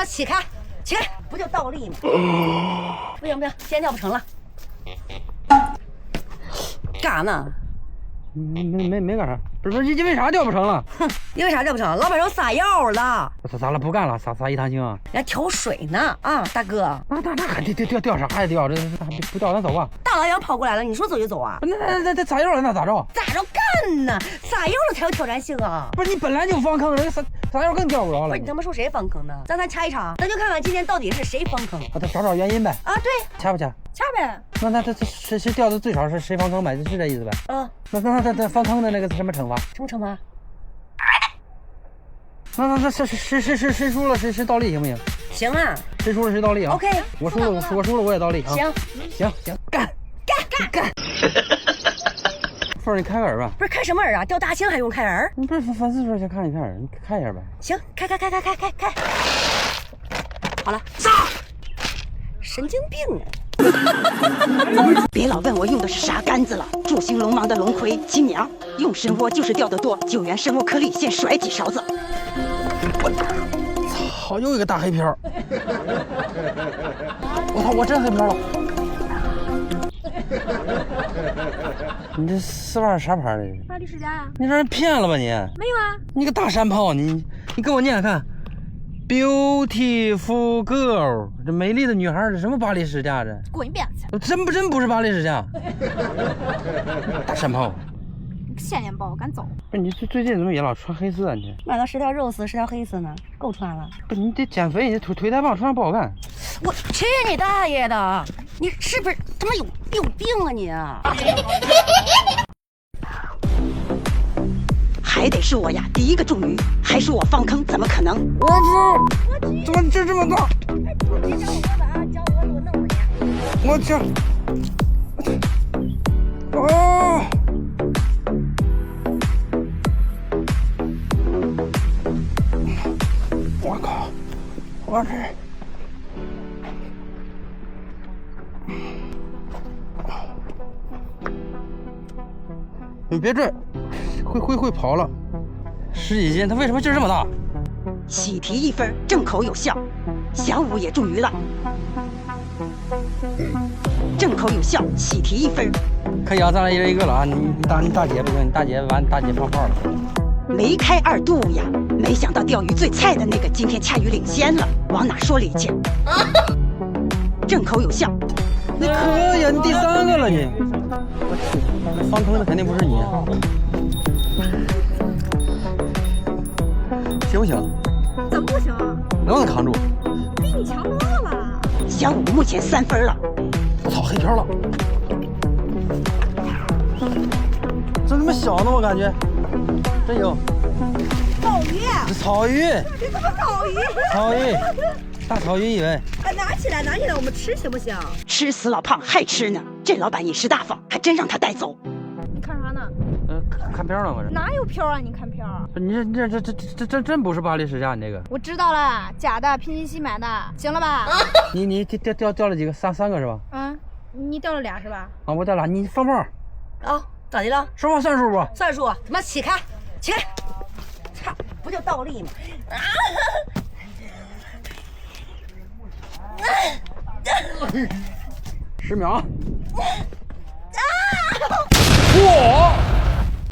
起开，起开，不就倒立吗？不行不行，今天跳不成了。干啥呢？没干啥，不是因为啥掉不成了？哼，因为啥掉不成？老板说撒药了。咋了？不干了？撒一滩星啊？人家调水呢啊，大哥。那还掉啥？还掉？这不掉咱走吧。大老远跑过来了，你说走就走啊？那撒药了，那咋着？咋着干呢？撒药了才有挑战性啊！不是你本来就放坑，人撒药更掉不着了。不是你他妈说谁放坑呢？咱掐一场，咱就看看今天到底是谁放坑。他找原因呗。啊，对，掐不掐？掐呗。那谁掉的最少是谁放坑呗？是这意思呗？嗯。那放坑的那个什么惩罚？什么惩罚？那谁输了谁倒立行不行？行啊，谁输了谁倒立啊 ？OK， 我输了我也倒立啊。行，干！凤儿，你开个耳吧。不是开什么耳啊？掉大星还用开耳？不是粉丝说想看你开耳，你开一下呗。行，开。好了，上！神经病啊！别老问我用的是啥杆子了，助兴龙王的龙葵亲娘，用参窝就是掉得多，9元参窝颗粒先甩几勺子。操，又一个大黑瓢！我操，我真黑瓢了！你这丝袜是啥牌的？巴黎世家呀？你让人骗了吧你？没有啊！你个大山炮，你给我念看。Beautiful girl， 这美丽的女孩，这什么巴黎世家？这滚一边去！真不是巴黎世家？大山炮！现眼包，赶走！不是你最近怎么也老穿黑丝啊？你买了10条肉丝，10条黑丝呢，够穿了。不是你得减肥，你腿太棒，穿上不好看。我去你大爷的！你是不是他妈有病啊你？还得是我呀，第一个中鱼，还是我放坑，怎么可能？我操！怎么这么大？别找我哥啊！找我弄死你！我去！哦！我靠！我这……你别拽，会跑了。10几斤，他为什么劲儿这么大？喜提1分，正口有效。小五也中鱼了，正口有效，喜提1分。可以啊，咱俩一人一个了啊！你大姐不行，你大姐放炮了。没开2度呀，没想到钓鱼最菜的那个今天恰鱼领先了，往哪说理去？正口有效。你可以啊，你第3个了你。放坑的肯定不是你。行不行？怎么不行啊？能不能扛住？比你强多了。小五目前3分了。我操，黑瓢了！这他妈小呢，我感觉。真有。草鱼！草鱼！你怎么草鱼？草鱼，大草鱼以为。拿起来，我们吃行不行？吃死老胖还吃呢，这老板饮食大方，还真让他带走。你看啥呢？看瓢呢，我这。哪有瓢啊？你看瓢。你这真不是巴黎世家，你这个。我知道了，假的，平西买的，行了吧？你掉了几个？三个是吧？嗯，你掉了俩是吧？啊，我掉俩，你放炮。啊，咋的了？说话算数不？算数，他妈起开！操，不就倒立吗？10秒。嚯！